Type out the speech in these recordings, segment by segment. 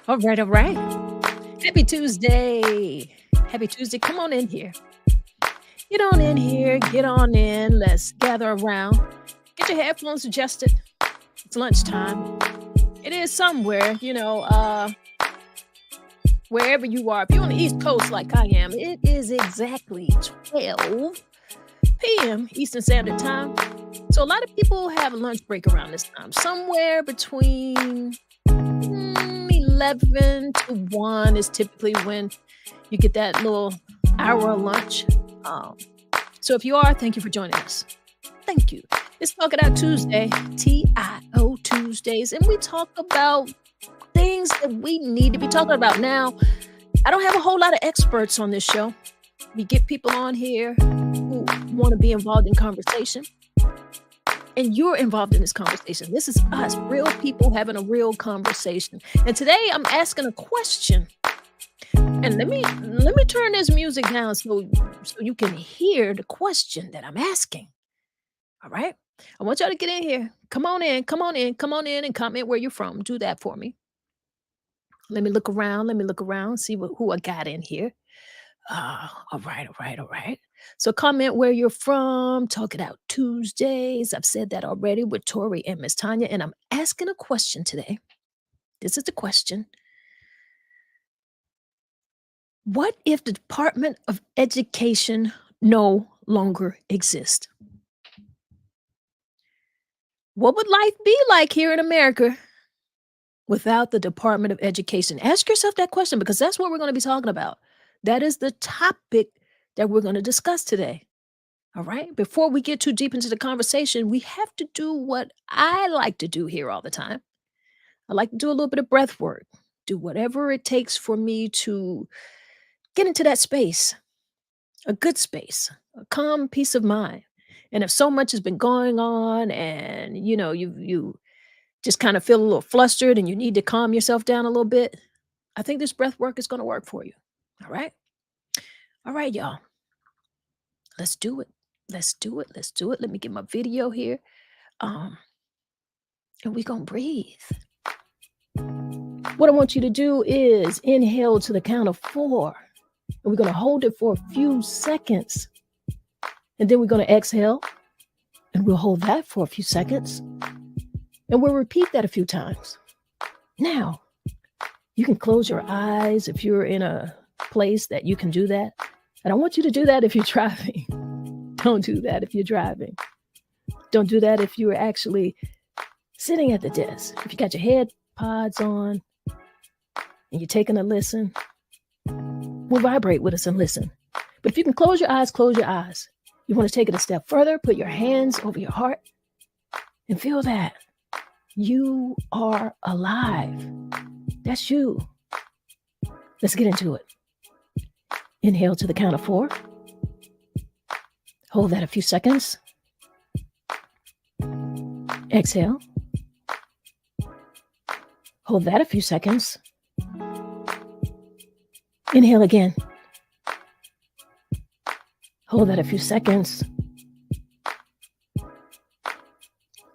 All right, all right. Happy Tuesday. Happy Tuesday. Come on in here. Get on in here. Get on in. Let's gather around. Get your headphones adjusted. It's lunchtime. It is somewhere, wherever you are. If you're on the East Coast like I am, it is exactly 12 p.m. Eastern Standard Time. So a lot of people have a lunch break around this time, somewhere between 11 to 1 is typically when you get that little hour of lunch. Um, so if you are, thank you for joining us. Thank you. It's Talk It Out Tuesday, TIO Tuesdays, and we talk about things that we need to be talking about. Now, I don't have a whole lot of experts on this show. We get people on here who want to be involved in conversation. And you're involved in this conversation. This is us, real people having a real conversation. And today I'm asking a question. And let me turn this music down so you can hear the question that I'm asking. All right? I want y'all to get in here. Come on in, come on in, come on in and comment where you're from. Do that for me. Let me look around, see who I got in here. All right, all right, all right. So comment where you're from. Talk It Out Tuesdays. I've said that already with Tori and MsTonya, and I'm asking a question today. This is the question. What if the Department of Education no longer exists? What would life be like here in America without the Department of Education? Ask yourself that question because that's what we're going to be talking about. That is the topic that we're going to discuss today. All right. Before we get too deep into the conversation, we have to do what I like to do here all the time. I like to do a little bit of breath work, do whatever it takes for me to get into that space, a good space, a calm peace of mind. And if so much has been going on and you just kind of feel a little flustered and you need to calm yourself down a little bit, I think this breath work is going to work for you. All right. All right, y'all. Let's do it. Let's do it. Let's do it. Let me get my video here. And we're going to breathe. What I want you to do is inhale to the count of 4. And we're going to hold it for a few seconds. And then we're going to exhale. And we'll hold that for a few seconds. And we'll repeat that a few times. Now, you can close your eyes if you're in a place that you can do that. I don't want you to do that if you're driving. Don't do that if you're driving. Don't do that if you're actually sitting at the desk. If you got your head pods on and you're taking a listen, we'll vibrate with us and listen. But if you can close your eyes, close your eyes. You want to take it a step further, put your hands over your heart and feel that you are alive. That's you. Let's get into it. Inhale to the count of 4. Hold that a few seconds. Exhale. Hold that a few seconds. Inhale again. Hold that a few seconds.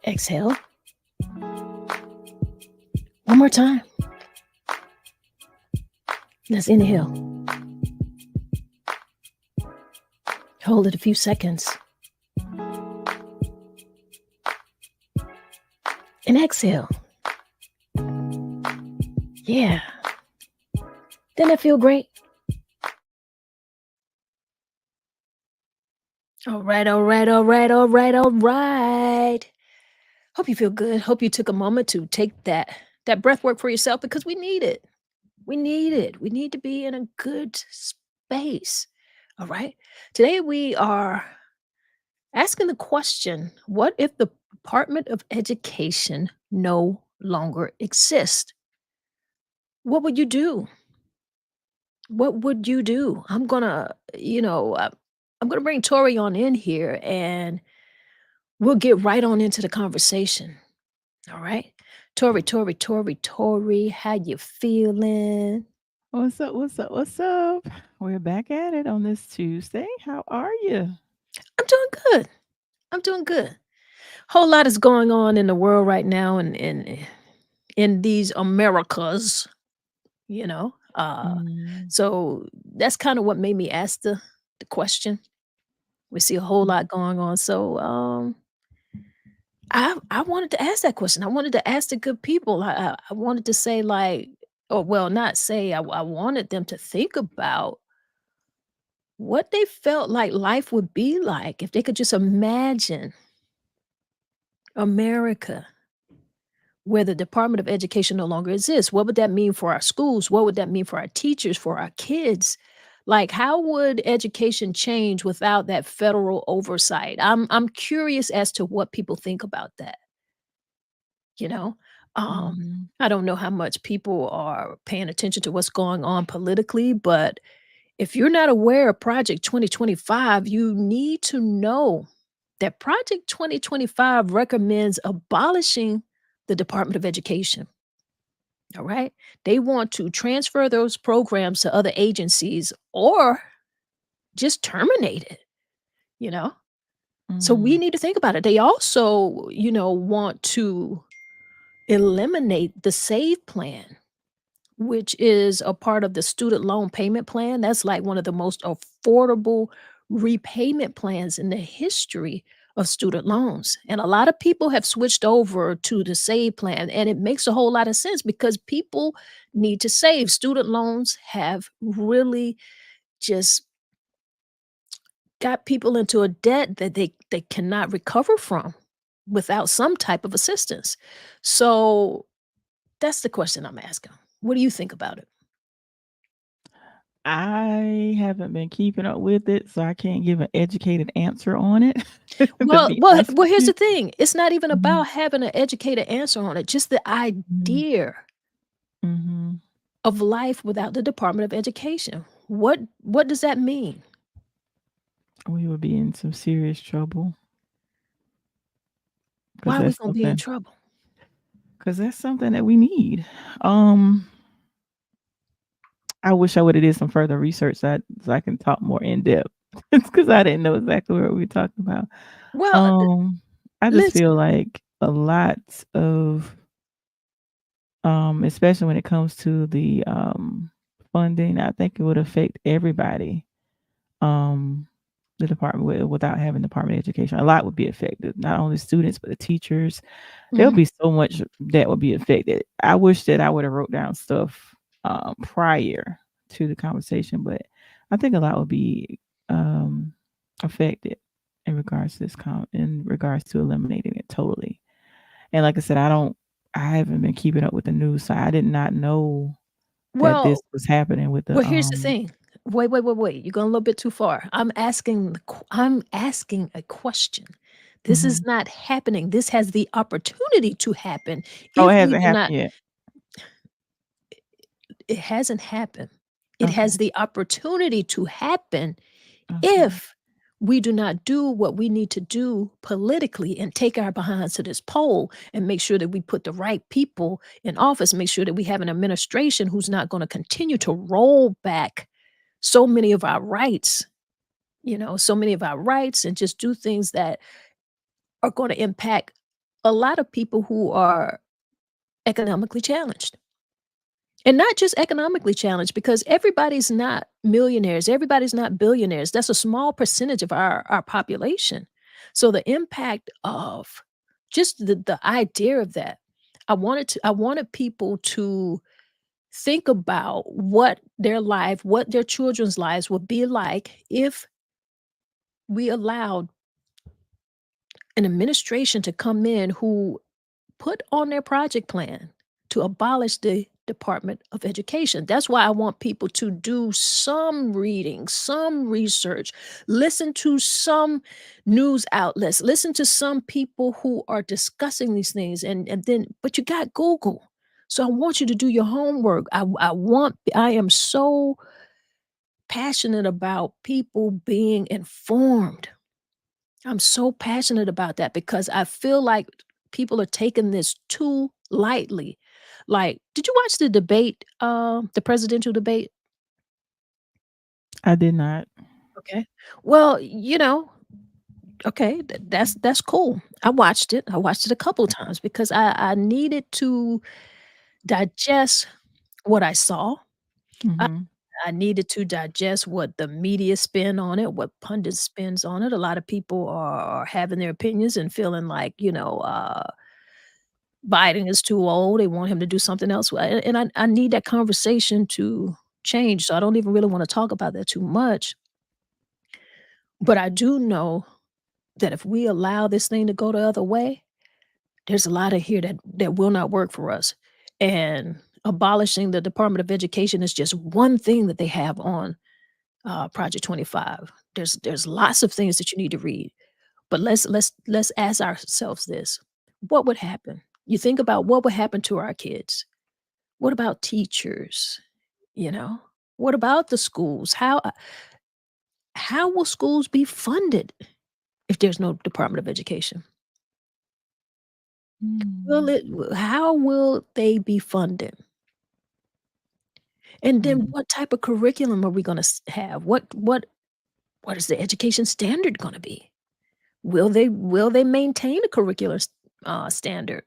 Exhale. One more time. Let's inhale. Hold it a few seconds. And exhale. Yeah. Didn't that feel great? All right, all right, all right, all right, all right. Hope you feel good. Hope you took a moment to take that breath work for yourself because we need it. We need it. We need to be in a good space. All right. Today we are asking the question, what if the Department of Education no longer exists? What would you do? What would you do? I'm going to bring Tori on in here and we'll get right on into the conversation. All right. Tori, how you feeling? What's up? What's up? What's up? We're back at it on this Tuesday. How are you? I'm doing good. I'm doing good. Whole lot is going on in the world right now and in these Americas. you know? Mm, So that's kinda what made me ask the question. We see a whole mm, lot going on, so, I wanted to ask that question. I wanted to ask the good people. I wanted to say, like, or well, not say, I wanted them to think about what they felt like life would be like if they could just imagine America where the Department of Education no longer exists. What would that mean for our schools? What would that mean for our teachers, for our kids? Like, how would education change without that federal oversight? I'm curious as to what people think about that, you know? mhm, I don't know how much people are paying attention to what's going on politically, but if you're not aware of Project 2025, you need to know that Project 2025 recommends abolishing the Department of Education. All right. They want to transfer those programs to other agencies or just terminate it, you know? So we mm. need to think about it. They also, want to eliminate the SAVE plan, which is a part of the student loan payment plan. That's like one of the most affordable repayment plans in the history of student loans. And a lot of people have switched over to the SAVE plan, and it makes a whole lot of sense because people need to save. Student loans have really just got people into a debt that they cannot recover from without some type of assistance. So that's the question I'm asking. What do you think about it? I haven't been keeping up with it, so I can't give an educated answer on it, to Well be well honest well, with here's you. the thing, it's not even Mhm, about having an educated answer on it, just the mhm, idea mhm. of life without the Department of Education. What does that mean? We would be in some serious trouble because Why are we that's gonna be in something trouble? 'cause that's something that we need. Um, I wish I woulda did some further research so I can talk more in depth. It's 'cause I didn't know exactly what we talking about. Well, Um, I just feel listen like a lot of, especially when it comes to the, funding, I think it would affect everybody, um, the department without having Department of Education. A lot would be affected, not only students, but the teachers. There'll mhm. be so much that would be affected. I wish that I woulda wrote down stuff, prior to the conversation, but I think a lot would be, um, affected in regards to eliminating it totally. And like I said, I haven't been keeping up with the news, so I did not know that this Well was happening with well, here's the thing. Wait, you're going a little bit too far. I'm asking a question. This is mhm. not happening. This has the opportunity to happen Oh, it if we hasn't do happened not. yet. It hasn't happened. It Okay, has the opportunity to happen okay. if we do not do what we need to do politically and take our behinds to this poll and make sure that we put the right people in office, make sure that we have an administration who's not going to continue to roll back so many of our rights, so many of our rights and just do things that are going to impact a lot of people who are economically challenged. And not just economically challenged because everybody's not millionaires, everybody's not billionaires. That's a small percentage of our population. So the impact of just the idea of that, I wanted people to think about what their children's lives would be like if we allowed an administration to come in who put on their project plan to abolish the Department of Education. That's why I want people to do some reading, some research, listen to some news outlets, listen to some people who are discussing these things and then but you got Google. So I want you to do your homework. I am so passionate about people being informed. I'm so passionate about that because I feel like people are taking this too lightly. Like, did you watch the debate, the presidential debate? I did not. Okay. Well, okay, that's cool. I watched it. I watched it a couple times because I needed to digest what I saw. I Mhm. I needed to digest what the media spin on it, what pundits spins on it. A lot of people are having their opinions and feeling like, Biden is too old. They want him to do something else. And I need that conversation to change. So I don't even really want to talk about that too much. But I do know that if we allow this thing to go the other way, there's a lot of here that will not work for us. And abolishing the Department of Education is just one thing that they have on Project 25. There's lots of things that you need to read, but let's ask ourselves this: what would happen? You think about what would happen to our kids. What about teachers? You know, what about the schools? How will schools be funded if there's no Department of Education? Will Mm. it? How will they be funded? And then Mm. what type of curriculum are we gonna have? What is the education standard gonna be? Will they maintain a curricular standard?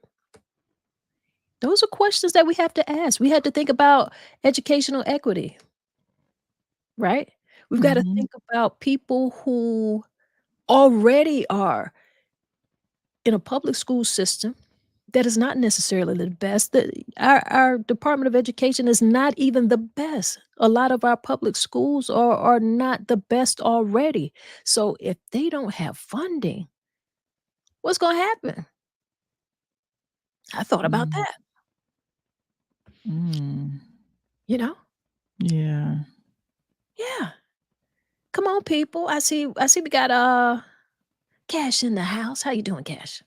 Those are questions that we have to ask. We have to think about educational equity, right? We've gotta Mhm. think about people who already are in a public school system that is not necessarily the best. Our Department of Education is not even the best. A lot of our public schools are not the best already. So if they don't have funding, what's gonna happen? I thought about Mm. that, Mm. you know? Yeah. Yeah. Come on, people. I see we got Cash in the house. How you doing, Cash?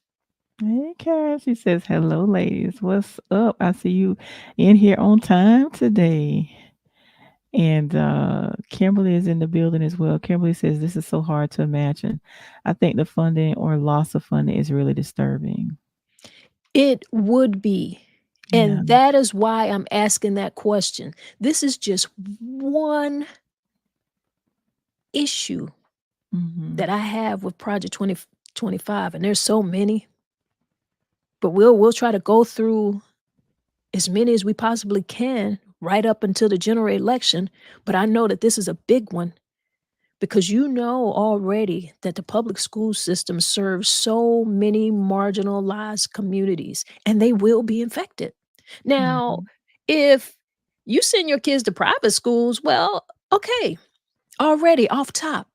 Hey, Cass. She says, "Hello, ladies. What's up? I see you in here on time today." And Kimberly is in the building as well. Kimberly says, "This is so hard to imagine. I think the funding or loss of funding is really disturbing." It would be. Yeah. And that is why I'm asking that question. This is just one issue Mhm. that I have with Project 2025, and there's so many, but we'll try to go through as many as we possibly can right up until the general election. But I know that this is a big one because you know already that the public school system serves so many marginalized communities and they will be infected. Now, Mhm. if you send your kids to private schools, well, okay, already off top,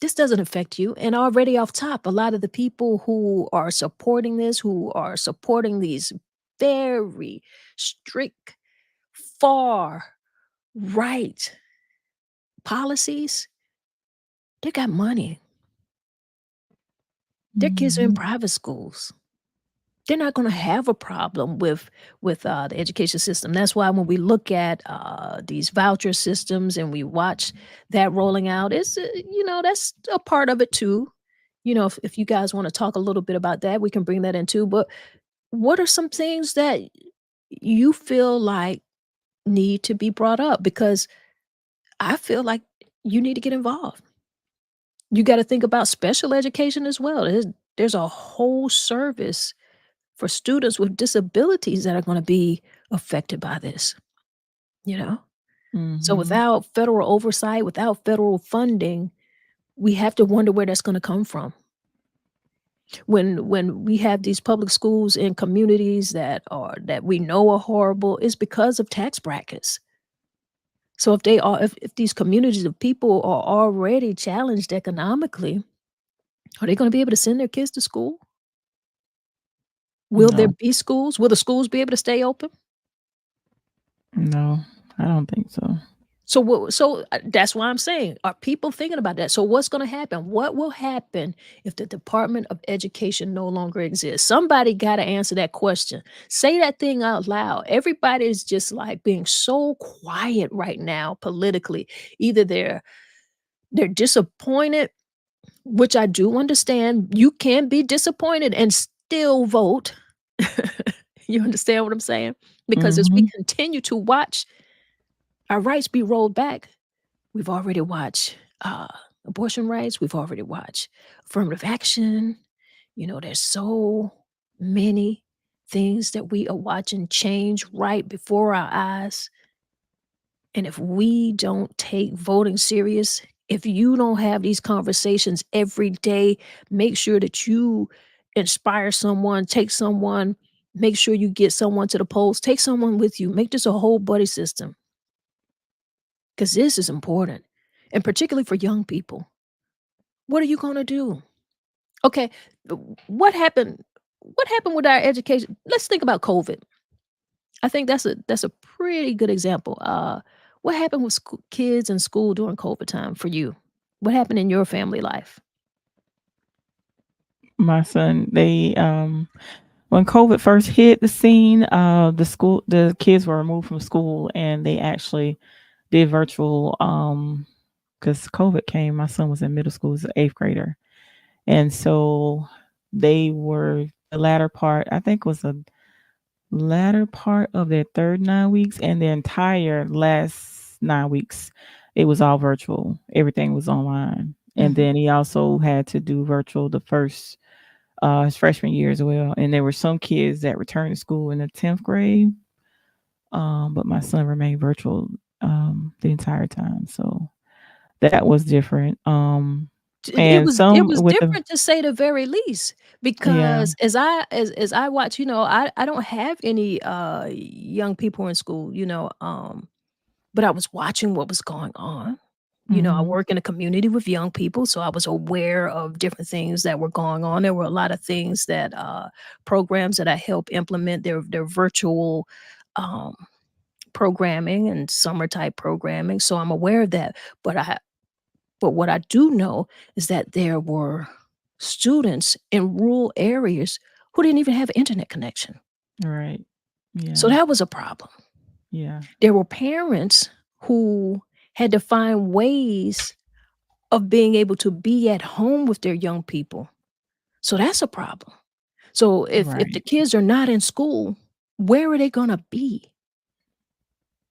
this doesn't affect you. And already off top, a lot of the people who are supporting this, who are supporting these very strict, far right policies, they got money. Their kids are in Mhm. private schools. They're not gonna have a problem with the education system. That's why when we look at, these voucher systems and we watch that rolling out, that's a part of it too. If you guys wanna talk a little bit about that, we can bring that in too, but what are some things that you feel like need to be brought up? Because I feel like you need to get involved. You gotta think about special education as well. There's a whole service for students with disabilities that are gonna be affected by this, you know? So Mhm. without federal oversight, without federal funding, we have to wonder where that's gonna come from. When we have these public schools in communities that we know are horrible, it's because of tax brackets. So if these communities of people are already challenged economically, are they gonna be able to send their kids to school? Will there No. be schools? Will the schools be able to stay open? No. I don't think so. That's why I'm saying, are people thinking about that? So what's gonna happen? What will happen if the Department of Education no longer exists? Somebody gotta answer that question. Say that thing out loud. Everybody's just, like, being so quiet right now politically. Either they're disappointed, which I do understand. You can be disappointed and still vote. You understand what I'm saying? Because as we Mhm. continue to watch our rights be rolled back, we've already watched, abortion rights, we've already watched affirmative action. There's so many things that we are watching change right before our eyes. And if we don't take voting serious, if you don't have these conversations every day, make sure that you inspire someone, take someone, make sure you get someone to the polls, take someone with you, make this a whole buddy system because this is important. And particularly for young people. What are you going to do? Okay, what happened? What happened with our education? Let's think about COVID. I think that's a pretty good example. What happened with kids in school during COVID time for you? What happened in your family life? My son, they when COVID first hit the scene, the kids were removed from school and they actually did virtual because COVID came. My son was in middle school, as an eighth grader. And so they were the latter part, I think was the latter part of their third 9 weeks, and the entire last 9 weeks, it was all virtual. Everything was online. And Mhm. then he also had to do virtual the first his freshman year as well. And there were some kids that returned to school in the 10th grade. But my son remained virtual the entire time. So that was different. It And was it some was with the different to say the very least yeah. because as I watch, I don't have any young people in school, but I was watching what was going on. I Mhm. work in a community with young people, so I was aware of different things that were going on. There were a lot of things that programs that I help implement their virtual um, programming and summer type programming. So I'm aware of that. But what I do know is that there were students in rural areas who didn't even have internet connection. Right. So Yeah. that was a problem. Yeah. There were parents who had to find ways of being able to be at home with their young people. So that's a problem. So if the Right. kids are not in school, where are they gonna be?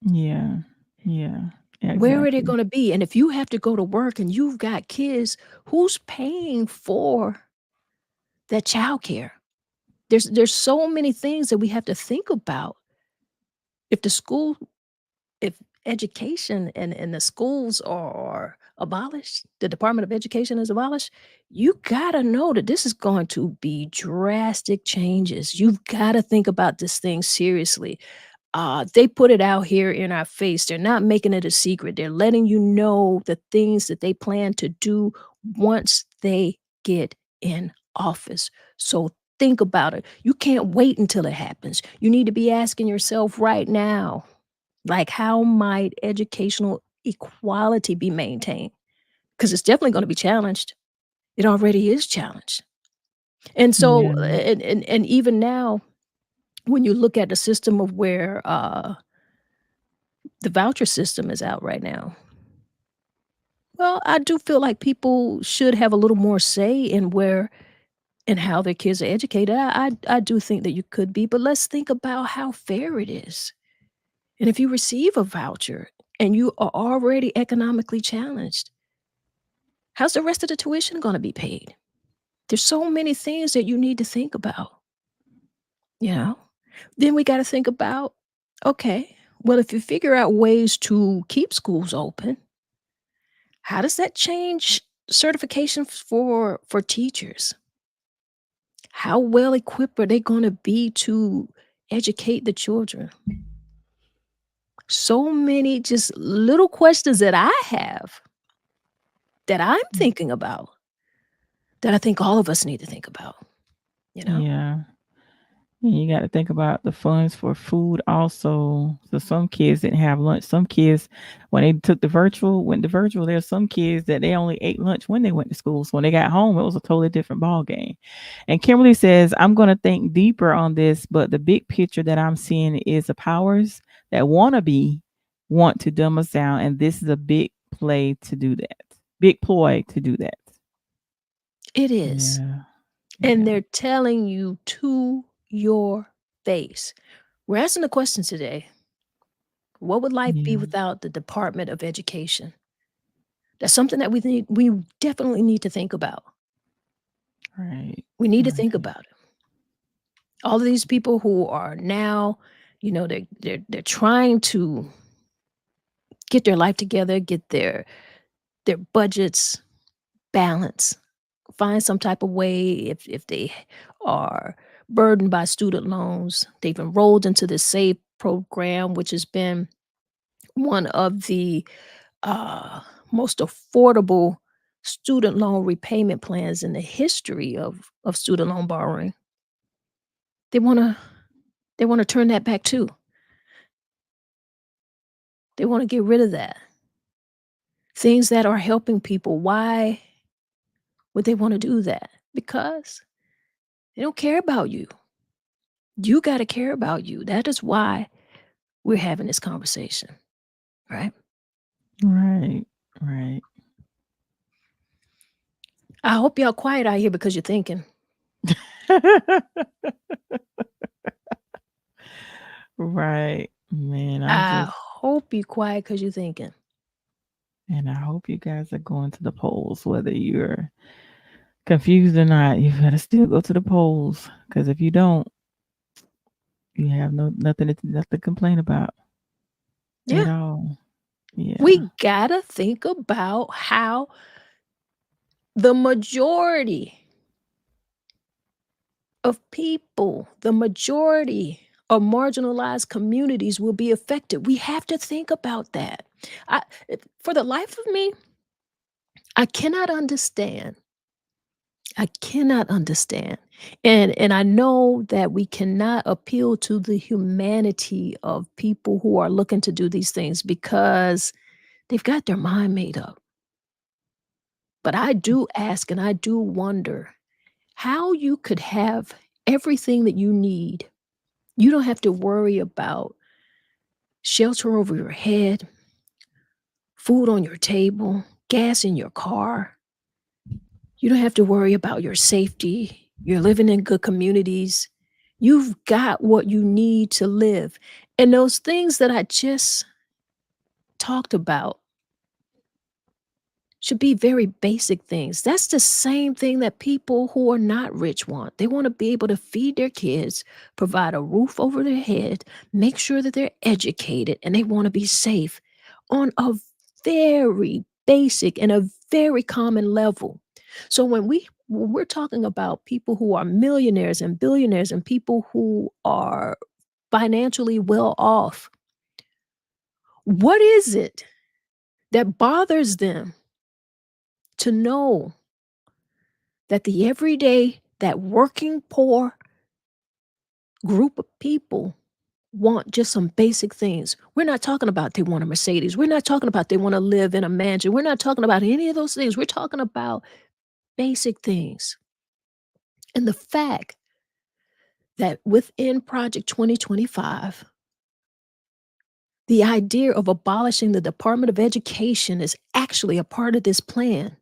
Yeah. Yeah. Where are they Exactly. gonna be? And if you have to go to work and you've got kids, who's paying for that childcare? There's so many things that we have to think about. If the school if education and the schools are abolished, the Department of Education is abolished, you gotta know that this is going to be drastic changes. You've gotta think about this thing seriously. They put it out here in our face. They're not making it a secret. They're letting you know the things that they plan to do once they get in office. So think about it. You can't wait until it happens. You need to be asking yourself right now, like, how might educational equality be maintained? Because it's definitely going to be challenged. It already is challenged. And so, Yeah. and even now, when you look at the system of where the voucher system is out right now. Well, I do feel like people should have a little more say in where and how their kids are educated. I do think that you could be, but let's think about how fair it is. And if you receive a voucher and you are already economically challenged, how's the rest of the tuition going to be paid? There's so many things that you need to think about, you know? Then we got to think about, okay, well, if you figure out ways to keep schools open, how does that change certification for teachers? How well equipped are they gonna be to educate the children? So many just little questions that I have that I'm Mm. thinking about that I think all of us need to think about, you know? Yeah. And you got to think about the funds for food also. So some kids didn't have lunch. Some kids, when they went to virtual, there's some kids that they only ate lunch when they went to school. So when they got home, it was a totally different ball game. And Kimberly says, I'm going to think deeper on this, but the big picture that I'm seeing is the powers that want to dumb us down. And this is a big play to do that. Big ploy to do that. It is. Yeah. And Yeah. they're telling you to your face. We're asking the question today, what would life be Yeah. without the Department of Education? That's something that we definitely need to think about. Right. We need to think Right. about it. All of these people who are now, they're trying to get their life together, get their budgets balanced, find some type of way if they are burdened by student loans, they've enrolled into the SAVE program, which has been one of the uh, most affordable student loan repayment plans in the history of student loan borrowing. They wanna they wanna turn that back too. They wanna get rid of that. Things that are helping people, why would they wanna do that? Because they don't care about you. You gotta care about you. That is why we're having this conversation, right? Right. Right. I hope y'all quiet out here because you're thinking. Right. Man, I hope you quiet because you're thinking. I hope you guys are going to the polls, whether you're confused or not. You gotta still go to the polls, because if you don't, you have nothing to complain about Yeah. at all. Yeah. We gotta think about how the majority of people, the majority of marginalized communities will be affected. We have to think about that. For the life of me, I cannot understand. I cannot understand. And I know that we cannot appeal to the humanity of people who are looking to do these things because they've got their mind made up. But I do ask and I do wonder how you could have everything that you need. You don't have to worry about shelter over your head, food on your table, gas in your car. You don't have to worry about your safety. You're living in good communities. You've got what you need to live. And those things that I just talked about should be very basic things. That's the same thing that people who are not rich want. They want to be able to feed their kids, provide a roof over their head, make sure that they're educated, and they want to be safe on a very basic and a very common level. So when we're talking about people who are millionaires and billionaires and people who are financially well off, what is it that bothers them to know that the everyday, that working poor group of people want just some basic things? We're not talking about they want a Mercedes. We're not talking about they want to live in a mansion. We're not talking about any of those things. We're talking about basic things. And the fact that within Project 2025, the idea of abolishing the Department of Education is actually a part of this plan.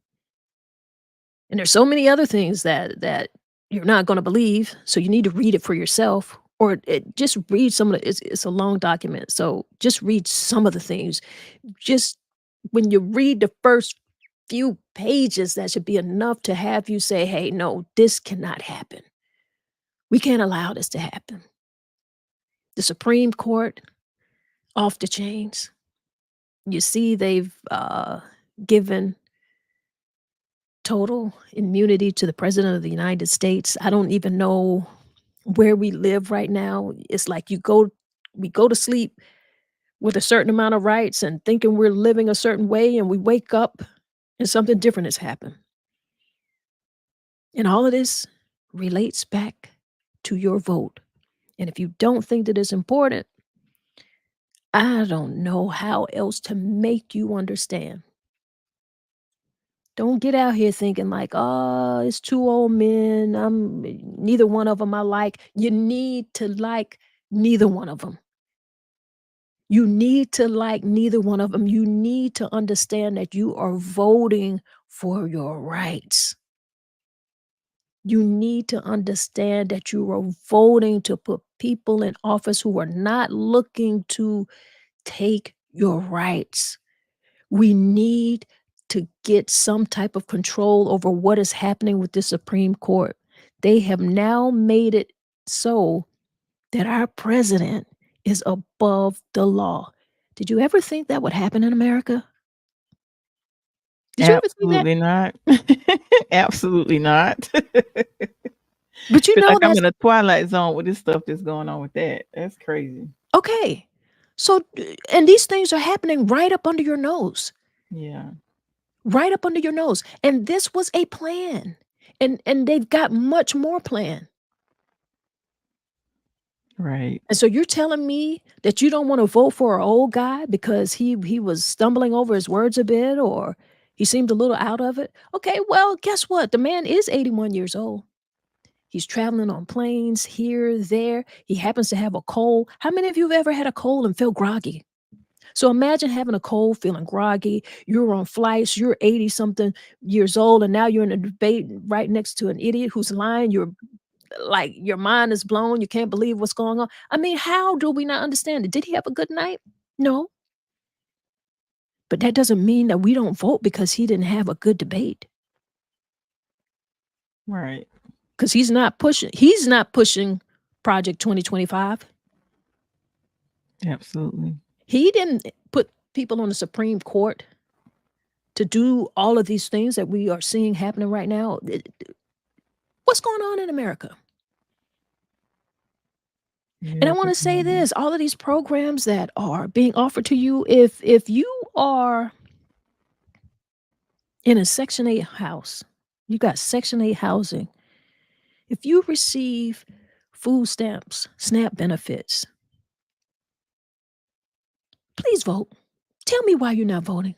And there's so many other things that you're not gonna believe, so you need to read it for yourself, or just read some of the it's a long document, so just read some of the things. Just when you read the first few pages, that should be enough to have you say, "Hey, no, this cannot happen. We can't allow this to happen." The Supreme Court, off the chains. You see they've, given total immunity to the President of the United States. I don't even know where we live right now. It's like we go to sleep with a certain amount of rights and thinking we're living a certain way, and we wake up and something different has happened. And all of this relates back to your vote. And if you don't think that it's important, I don't know how else to make you understand. Don't get out here thinking like, "Oh, it's 2 old men, neither one of them I like." You need to like neither one of them. You need to like neither one of them. You need to understand that you are voting for your rights. You need to understand that you are voting to put people in office who are not looking to take your rights. We need to get some type of control over what is happening with the Supreme Court. They have now made it so that our president is above the law. Did you ever think that would happen in America? Did you ever think that? Absolutely not. Absolutely not. But you Feel know like I'm that's in a twilight zone with this stuff that's going on with that. That's crazy. okay. So, and these things are happening right up under your nose, Yeah. right up under your nose. And this was a plan. And they've got much more planned. Right. And so you're telling me that you don't want to vote for an old guy because he was stumbling over his words a bit or he seemed a little out of it? Okay, well, guess what? The man is 81 years old. He's traveling on planes here, there. He happens to have a cold. How many of you have ever had a cold and feel groggy? So imagine having a cold, feeling groggy. You're on flights, you're 80 something years old, and now you're in a debate right next to an idiot who's lying. You're like, your mind is blown. You can't believe what's going on. I mean, how do we not understand it? Did he have a good night? No. But that doesn't mean that we don't vote because he didn't have a good debate. Right. Because he's not pushing Project 2025. Absolutely. He didn't put people on the Supreme Court to do all of these things that we are seeing happening right now. What's going on in America? And I want to say this, all of these programs that are being offered to you, if you are in a Section 8 house, you got Section 8 housing, if you receive food stamps, SNAP benefits, please vote. Tell me why you're not voting.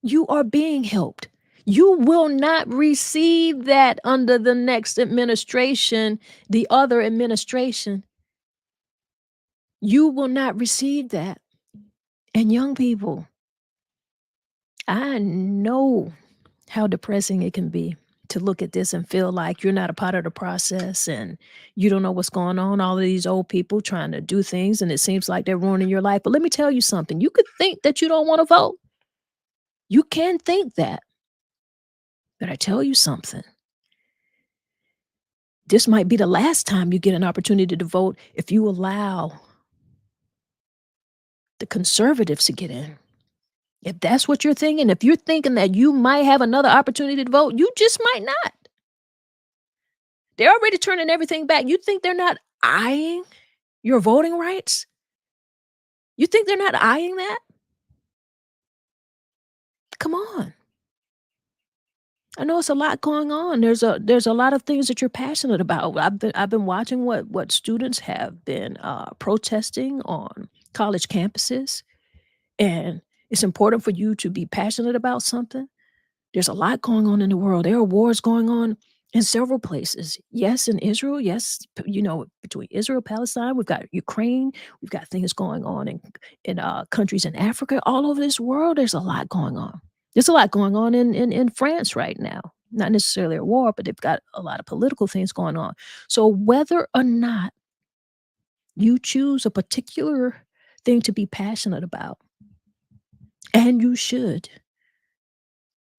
You are being helped. You will not receive that under the next administration, the other administration. You will not receive that. And young people, I know how depressing it can be to look at this and feel like you're not a part of the process and you don't know what's going on. All of these old people trying to do things and it seems like they're ruining your life. But let me tell you something. You could think that you don't want to vote. You can think that. But I tell you something. This might be the last time you get an opportunity to vote if you allow the conservatives to get in. If that's what you're thinking, if you're thinking that you might have another opportunity to vote, you just might not. They're already turning everything back. You think they're not eyeing your voting rights? You think they're not eyeing that? Come on. I know it's a lot going on. There's a lot of things that you're passionate about. I've been watching what students have been protesting on college campuses, and it's important for you to be passionate about something. There's a lot going on in the world. There are wars going on in several places. Yes, in Israel. Yes, between Israel, Palestine. We've got Ukraine. We've got things going on in countries in Africa. All over this world, there's a lot going on. There's a lot going on in France right now. Not necessarily a war, but they've got a lot of political things going on. So whether or not you choose a particular thing to be passionate about, and you should,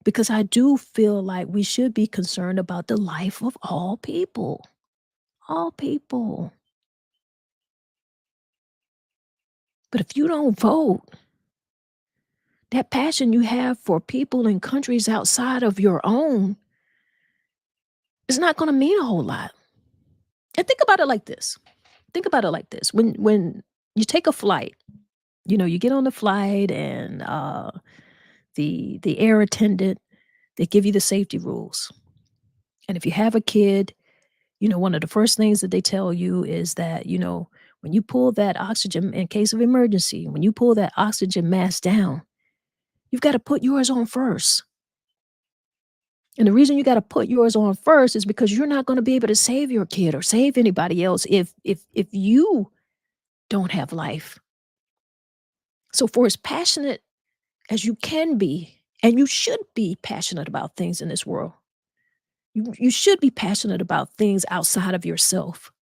because I do feel like we should be concerned about the life of all people. All people. But if you don't vote, that passion you have for people in countries outside of your own is not gonna mean a whole lot. And think about it like this. Think about it like this. When you take a flight, you get on the flight and, the air attendant, they give you the safety rules. And if you have a kid, one of the first things that they tell you is that, when you pull that oxygen in case of emergency, when you pull that oxygen mask down, you've got to put yours on first. And the reason you got to put yours on first is because you're not going to be able to save your kid or save anybody else if you don't have life. So for as passionate as you can be, and you should be passionate about things in this world, you should be passionate about things outside of yourself.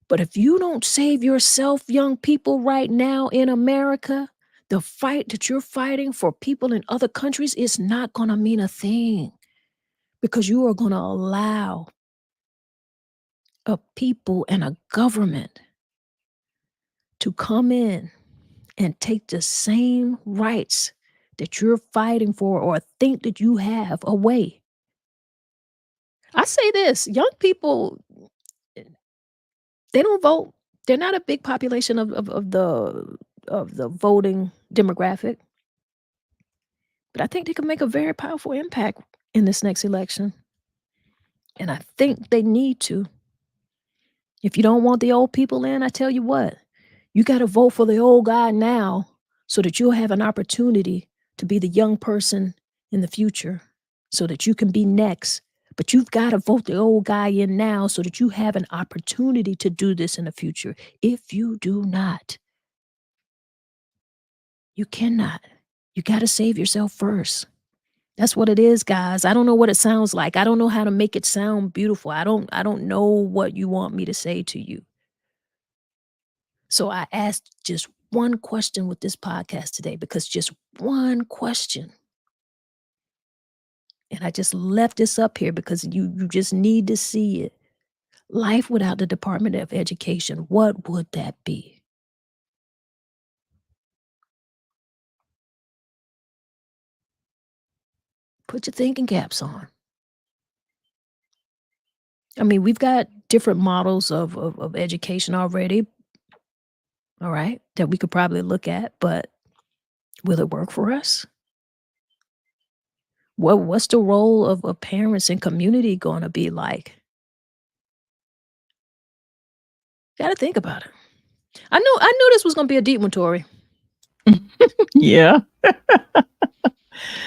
But if you don't save yourself, young people, right now in America, the fight that you're fighting for people in other countries is not going to mean a thing because you are going to allow a people and a government to come in and take the same rights that you're fighting for or think that you have away. I say this, young people, they don't vote. They're not a big population of the voting demographic, but I think they can make a very powerful impact in this next election. And I think they need to. If you don't want the old people in, I tell you what, you got to vote for the old guy now so that you'll have an opportunity to be the young person in the future so that you can be next. But you've got to vote the old guy in now so that you have an opportunity to do this in the future. If you do not, you cannot. You got to save yourself first. That's what it is, guys. I don't know what it sounds like. I don't know how to make it sound beautiful. I don't know what you want me to say to you. So I asked just one question with this podcast today, because just one question. And I just left this up here because you just need to see it. Life without the Department of Education, what would that be? Put your thinking caps on. I mean, we've got different models of education already, all right, that we could probably look at, but will it work for us? What's the role of parents and community going to be like? Got to think about it. I knew this was going to be a deep one, Tori. Yeah.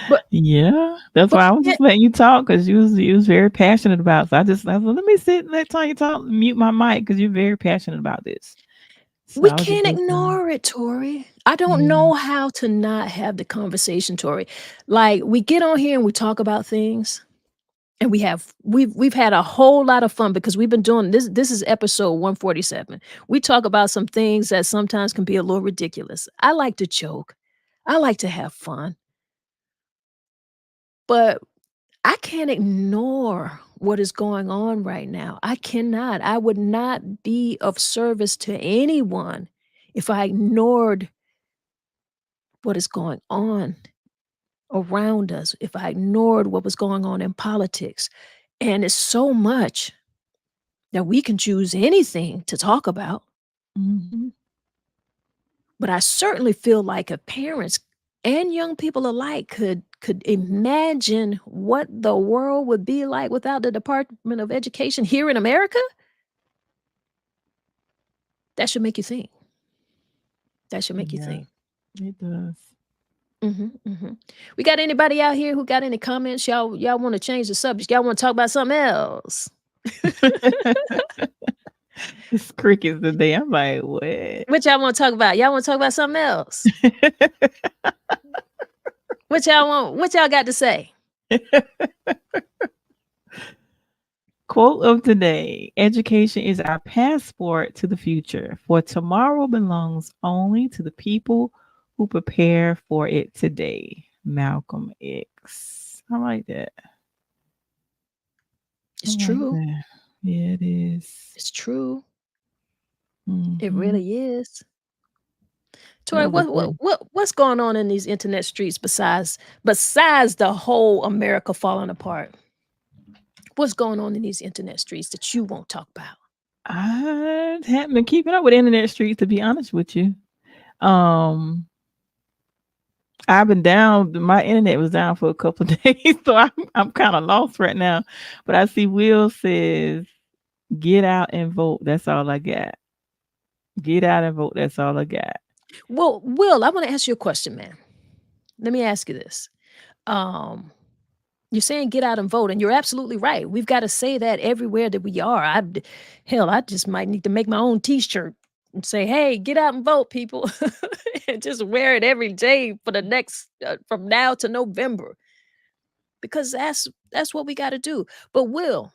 But Yeah. That's but why I was yeah, just letting you talk because you was very passionate about it. So I was like, let me sit and let Tanya talk, mute my mic because you're very passionate about this. So we I was just can't listening. ignore it, Tori. I don't Yeah. know how to not have the conversation, Tori. Like, we get on here and we talk about things, and we've had a whole lot of fun because we've been doing this. This is episode 147. We talk about some things that sometimes can be a little ridiculous. I like to joke. I like to have fun. But I can't ignore what is going on right now. I cannot. I would not be of service to anyone if I ignored what is going on around us, if I ignored what was going on in politics. And it's so much that we can choose anything to talk about. Mhm. But I certainly feel like if parents and young people alike could imagine what the world would be like without the Department of Education here in America, that should make you think. That should make you Yeah, think. it does. We got anybody out here who got any comments? Y'all want to change the subject? Y'all want to talk about something else? It's crickets today. I'm like, what? What y'all want to talk about? Y'all want to talk about something else? What y'all want? What y'all got to say? Quote of the day: education is our passport to the future, for tomorrow belongs only to the people who prepare for it today. Malcolm X. I like that. I It's like true. that. Yeah, it is. It's true. It Mhm. really is. That Tori, was a what's going on in these internet streets besides the whole America falling apart? What's going on in these internet streets that you won't talk about? I haven't been keeping up with internet streets, to be honest with you. Um, I've been down. My internet was down for a couple of days, so I'm kind of lost right now. But I see Will says, "Get out and vote." That's all I got. Get out and vote. That's all I got. Well, Will, I want to ask you a question, man. Let me ask you this. Um, you're saying get out and vote, and you're absolutely right. We've got to say that everywhere that we are. Hell, I just might need to make my own T-shirt and say, "Hey, get out and vote, people," and just wear it every day for the next from now to November, because that's what we got to do. But Will,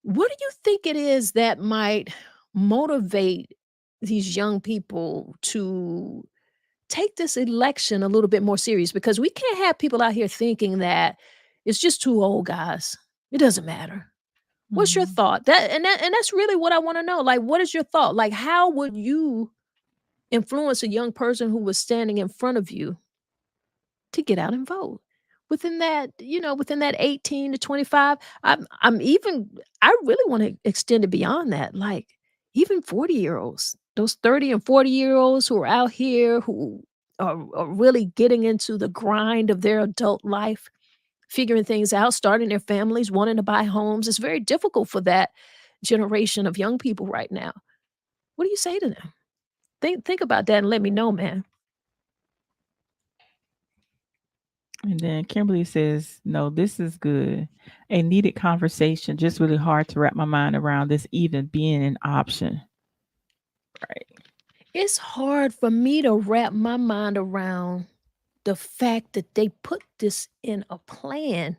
what do you think it is that might motivate these young people to take this election a little bit more serious? Because we can't have people out here thinking that it's just two old guys. It doesn't matter. What's your Mhm. thought? That's really what I want to know. Like, what is your thought? Like, how would you influence a young person who was standing in front of you to get out and vote. Within that 18 to 25, I'm even I really want to extend it beyond that. Like even 40-year-olds, those 30 and 40-year-olds who are out here who are really getting into the grind of their adult life, figuring things out, starting their families, wanting to buy homes. It's very difficult for that generation of young people right now. What do you say to them? Think about that and let me know, man. And then Kimberly says, no, this is good. A needed conversation. Just really hard to wrap my mind around this even being an option. Right. It's hard for me to wrap my mind around the fact that they put this in a plan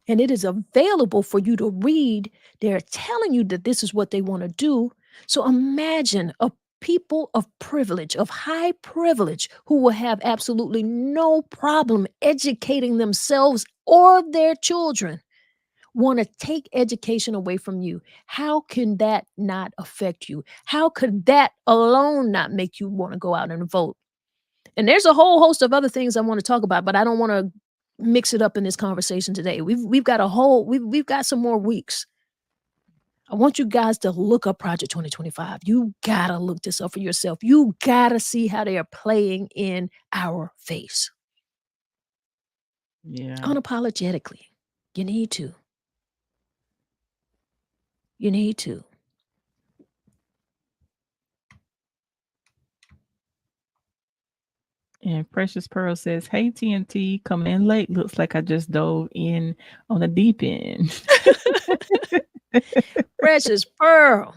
and it is available for you to read. They're telling you that this is what they want to do. So imagine a people of privilege, of high privilege, who will have absolutely no problem educating themselves or their children, want to take education away from you. How can that not affect you? How could that alone not make you want to go out and vote? And there's a whole host of other things I want to talk about, but I don't want to mix it up in this conversation today. We've got we've got some more weeks. I want you guys to look up Project 2025. You gotta look this up for yourself. You gotta see how they are playing in our face. Yeah. Unapologetically. You need to. You need to. And Precious Pearl says, hey, TNT, coming in late. Looks like I just dove in on the deep end. Precious Pearl.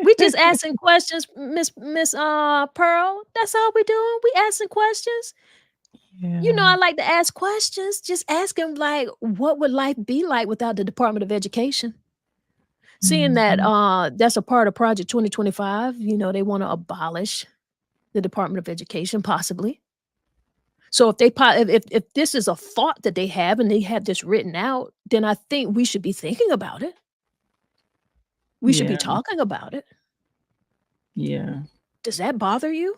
We just asking questions, Miss Pearl. That's all we doing. We asking questions. You know, I like to ask questions. Just ask them like, what would life be like without the Department of Education? Seeing that that's a part of Project 2025, you know, they want to abolish the Department of Education, possibly. So if this is a thought that they have and they have this written out, then I think we should be thinking about it. We should be talking about it. Yeah. Does that bother you?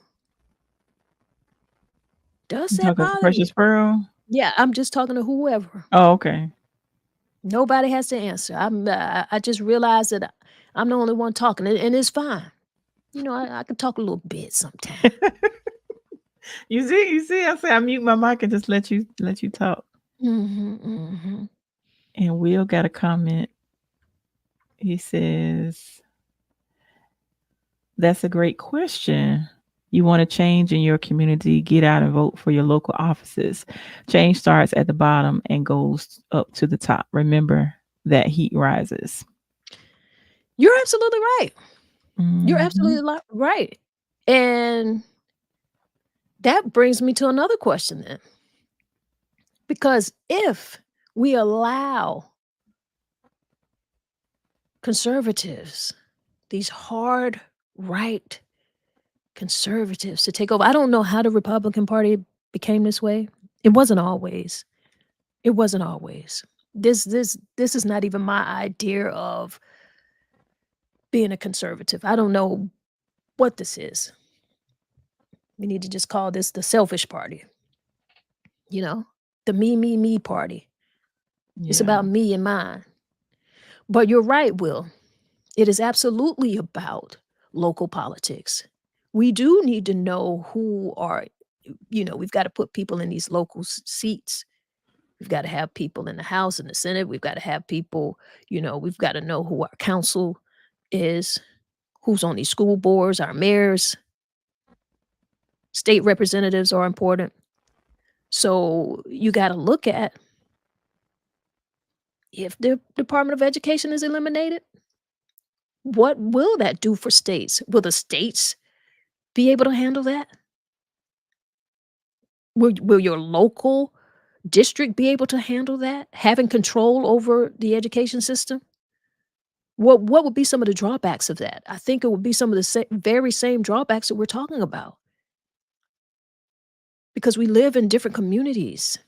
Does You that talking to bother you? Precious Pearl? Yeah, I'm just talking to whoever. Oh, okay. Nobody has to answer. I just realized that I'm the only one talking, and it's fine. You know, I can talk a little bit sometimes. You see, I say I mute my mic and just let you talk. And Will got a comment. He says, that's a great question. You want to change in your community, get out and vote for your local offices. Change starts at the bottom and goes up to the top. Remember that heat rises. You're absolutely right. You're absolutely right. And that brings me to another question then. Because if we allow conservatives, these hard right conservatives to take over, I don't know how the Republican Party became this way. It wasn't always. It wasn't always. This is not even my idea of being a conservative. I don't know what this is. We need to just call this the selfish party. You know, the me party. It's about me and mine. But you're right, Will. It is absolutely about local politics. We do need to know who are, we've got to put people in these local seats. We've got to have people in the House and the Senate. We've got to have people, we've got to know who our council is, who's on these school boards, our mayors, state representatives are important. So you got to look at if the Department of Education is eliminated, what will that do for states? Will the states be able to handle that? Will your local district be able to handle that? Having control over the education system? What would be some of the drawbacks of that? I think it would be some of the very same drawbacks that we're talking about. Because we live in different communities.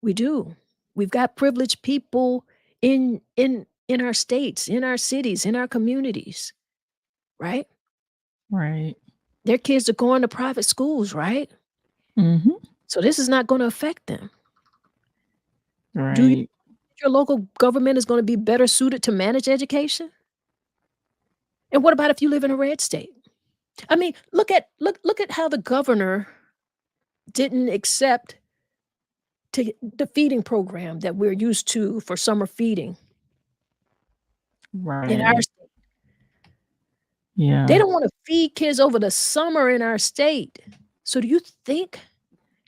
We do. We've got privileged people in our states, in our cities, in our communities. Right? Right. Their kids are going to private schools, right? Mhm. So this is not gonna affect them. Do you Right. think your local government is gonna be better suited to manage education? And what about if you live in a red state? I mean, look at how the governor didn't accept the feeding program that we're used to for summer feeding in our Right. state. They Yeah. don't wanna feed kids over the summer in our state. So do you think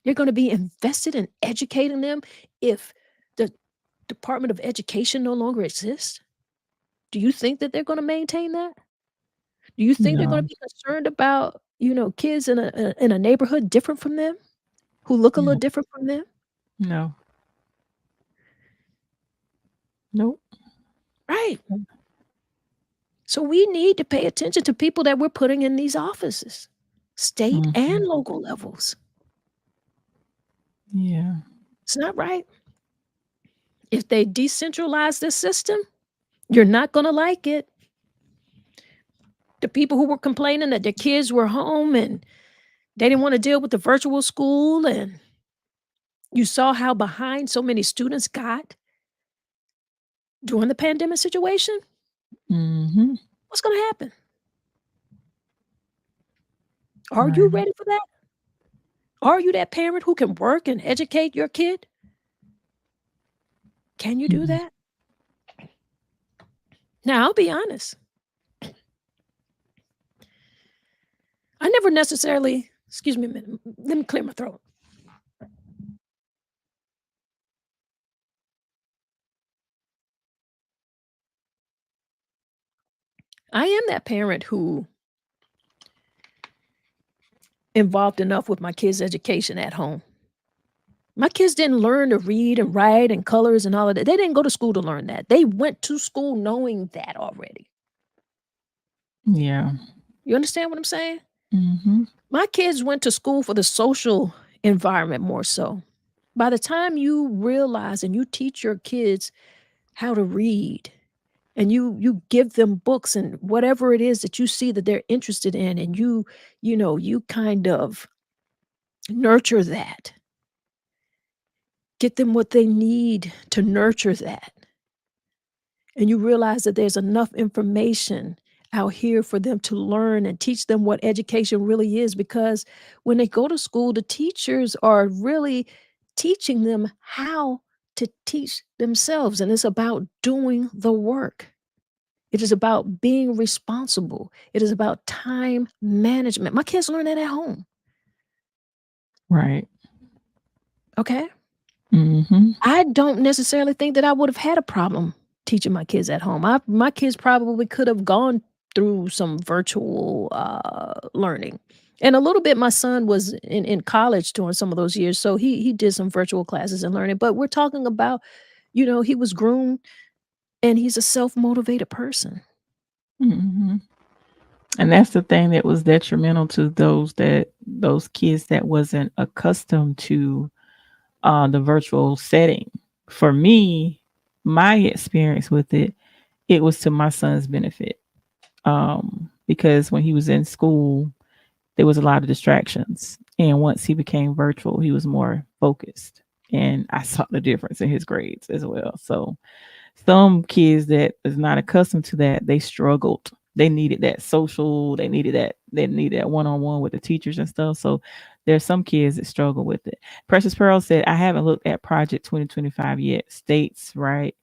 they're gonna be invested in educating them if the Department of Education no longer exists? Do you think that they're gonna maintain that? Do you think they're gonna No. be concerned about, kids in a neighborhood different from them, who look a little No. different from them? No. Nope. Right. So we need to pay attention to people that we're putting in these offices, state and Mhm. local levels. Yeah. It's not right. If they decentralize this system, you're not gonna like it. The people who were complaining that their kids were home and they didn't wanna deal with the virtual school, and you saw how behind so many students got during the pandemic situation, Mhm. what's gonna happen? Are you Right. ready for that? Are you that parent who can work and educate your kid? Can you do Mhm. that? Now, I'll be honest. I never necessarily excuse me a minute, let me clear my throat. I am that parent who involved enough with my kids' education at home. My kids didn't learn to read and write and colors and all of that. They didn't go to school to learn that. They went to school knowing that already. Yeah. You understand what I'm saying? Mhm. My kids went to school for the social environment more so. By the time you realize and you teach your kids how to read and you give them books and whatever it is that you see that they're interested in, and you kind of nurture that, get them what they need to nurture that, and you realize that there's enough information out here for them to learn and teach them what education really is, because when they go to school, the teachers are really teaching them how to teach themselves, and it's about doing the work. It is about being responsible. It is about time management. My kids learn that at home, Right. okay? Mhm. I don't necessarily think that I would have had a problem teaching my kids at home. My kids probably could have gone through some virtual, learning. And a little bit my son was in college during some of those years, so he did some virtual classes and learning, but we're talking about, he was groomed and he's a self-motivated person. Mhm. And that's the thing that was detrimental to those kids that wasn't accustomed to, the virtual setting. For me, my experience with it, it was to my son's benefit, because when he was in school, there was a lot of distractions, and once he became virtual, he was more focused, and I saw the difference in his grades as well. So some kids that is not accustomed to that, they struggled. They needed that social, they needed that one-on-one with the teachers and stuff. So there's some kids that struggle with it. Precious Pearl said, I haven't looked at Project 2025 yet. States, right?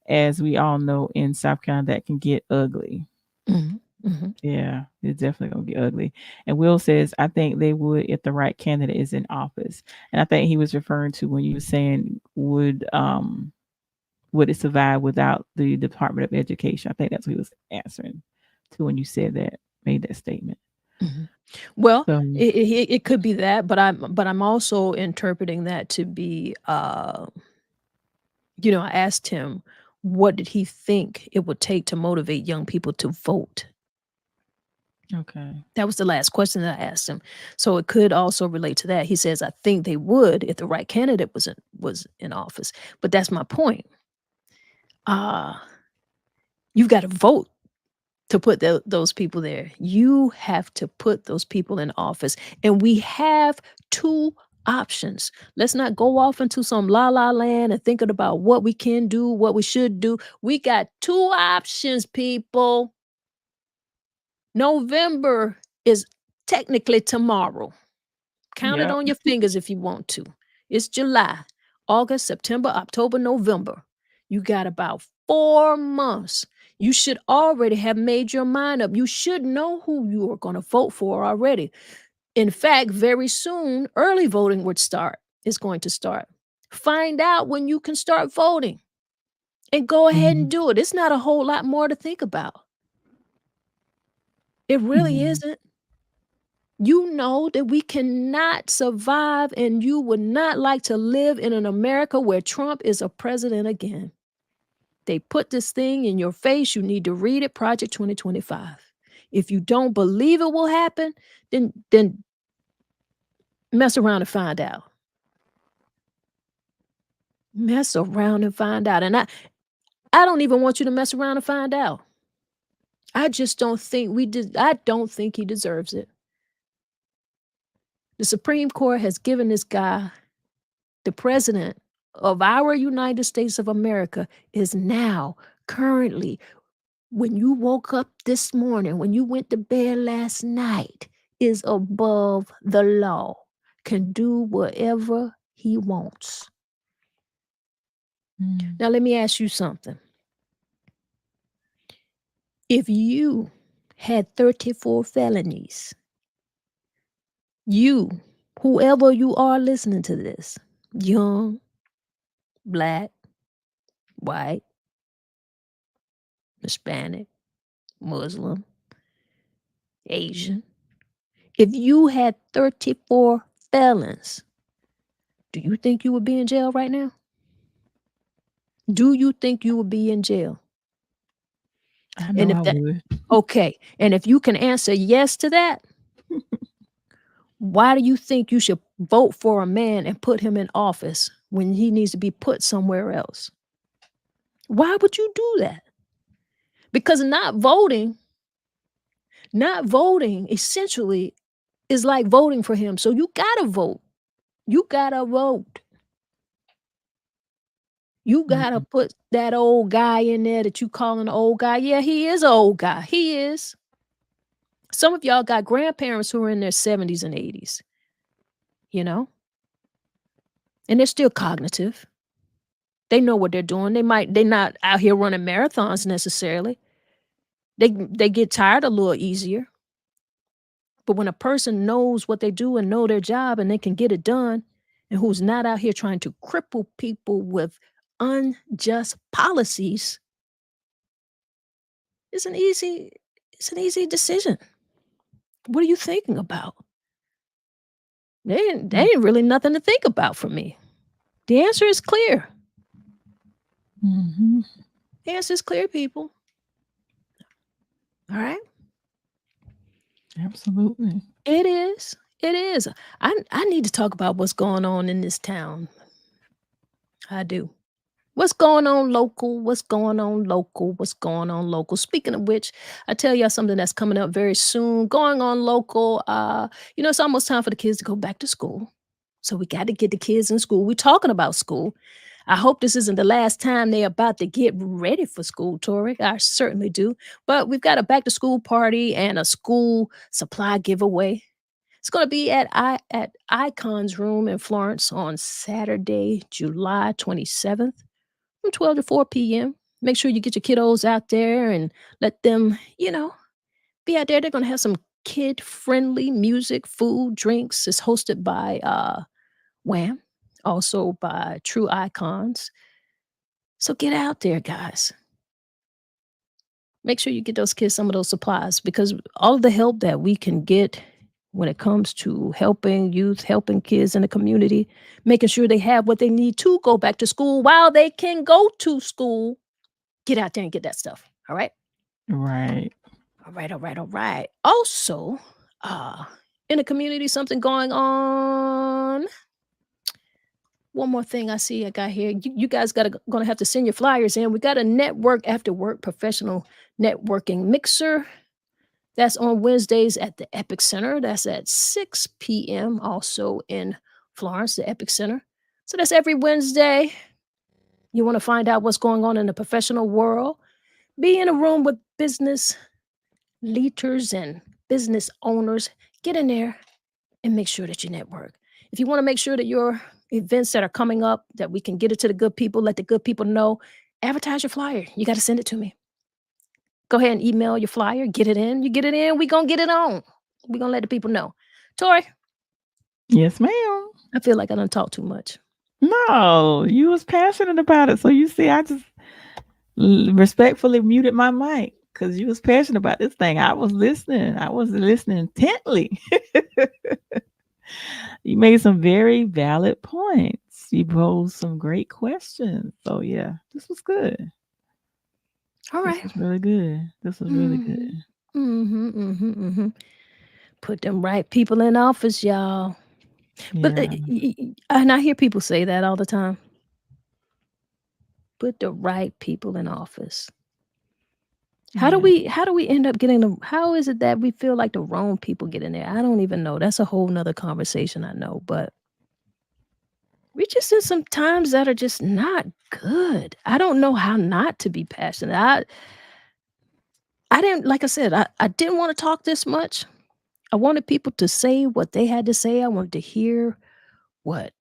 As we all know in South Carolina, that can get ugly. Mhm, mhm. Yeah, it's definitely gonna get ugly. And Will says, I think they would if the right candidate is in office. And I think he was referring to when you were saying would it survive without the Department of Education? I think that's what he was answering to when you said that, made that statement. Mhm. Well, So, it could be that, but I'm also interpreting that to be, I asked him, what did he think it would take to motivate young people to vote? okay. That was the last question that I asked him. So it could also relate to that. He says, "I think they would if the right candidate was in office." But that's my point. Uh, you've gotta vote. to put those people there. You have to put those people in office. And we have two options. Let's not go off into some la la land and thinking about what we can do, what we should do. We got two options, people. November is technically tomorrow. Count it Yep. on your fingers if you want to. It's July, August, September, October, November. You got about 4 months. You should already have made your mind up. You should know who you are going to vote for already. In fact, very soon, early voting would start. It's going to start. Find out when you can start voting and go ahead and do it. It's not a whole lot more to think about. It really isn't. You know that we cannot survive, and you would not like to live in an America where Trump is a president again. They put this thing in your face. You need to read it, Project 2025. If you don't believe it will happen, then mess around and find out. Mess around and find out. And I don't even want you to mess around and find out. I just don't think I don't think he deserves it. The Supreme Court has given this guy, the president of our United States of America, is now currently, when you woke up this morning, when you went to bed last night, is above the law, can do whatever he wants. Now, let me ask you something. If you had 34 felonies, you, whoever you are listening to this, young, black, white, Hispanic, Muslim, Asian, if you had 34 felons, do you think you would be in jail right now? Do you think you would be in jail? I know I would. Okay, and if you can answer yes to that, why do you think you should vote for a man and put him in office when he needs to be put somewhere else? Why would you do that? Because not voting essentially is like voting for him. So you gotta vote. You gotta vote. You gotta put that old guy in there that you calling an old guy. Yeah, he is an old guy. He is. Some of y'all got grandparents who are in their 70s and 80s, you know? And they're still cognitive. They know what they're doing. They're not out here running marathons necessarily. They get tired a little easier. But when a person knows what they do and know their job and they can get it done, and who's not out here trying to cripple people with unjust policies, it's an easy decision. What are you thinking about? They ain't really nothing to think about for me. The answer is clear. The answer is clear, people. All right? Absolutely. It is. It is. I need to talk about what's going on in this town. I do. What's going on local? What's going on local? What's going on local? Speaking of which, I tell y'all something that's coming up very soon. Going on local. It's almost time for the kids to go back to school. So we got to get the kids in school. We're talking about school. I hope this isn't the last time they're about to get ready for school, Tori. I certainly do. But we've got a back to school party and a school supply giveaway. It's going to be at Icon's Room in Florence on Saturday, July 27th from 12 to 4 p.m. Make sure you get your kiddos out there and let them, be out there. They're going to have some kid-friendly music, food, drinks. It's hosted by Wham, also by True Icons. So get out there, guys. Make sure you get those kids some of those supplies, because all of the help that we can get when it comes to helping youth, helping kids in the community, making sure they have what they need to go back to school while they can go to school. Get out there and get that stuff. All right? Right. All right. Also, in the community, something going on one more thing I see I got here. You guys gonna have to send your flyers in. We got a network after work professional networking mixer. That's on Wednesdays at the Epic Center. That's at 6 p.m. also in Florence, the Epic Center. So that's every Wednesday. You want to find out what's going on in the professional world? Be in a room with business leaders and business owners. Get in there and make sure that you network. If you want to make sure that your events that are coming up, that we can get it to the good people, let the good people know, advertise your flyer. You got to send it to me. Go ahead and email your flyer, get it in. You get it in, we gonna get it on. We gonna let the people know. Tori, Yes, ma'am. I feel like I done talked too much. No, you was passionate about it. So you see, I just respectfully muted my mic because you was passionate about this thing. I was listening. I was listening intently. You made some very valid points. You posed some great questions. So yeah, this was good. All This right. was really good. This was really good. Put them right people in office, y'all. But Yeah. and I hear people say that all the time. Put the right people in office. How do we end up getting how is it that we feel like the wrong people get in there? I don't even know. That's a whole nother conversation, I know, but we just in some times that are just not good. I don't know how not to be passionate. I didn't like I said, I didn't want to talk this much. I wanted people to say what they had to say. I wanted to hear what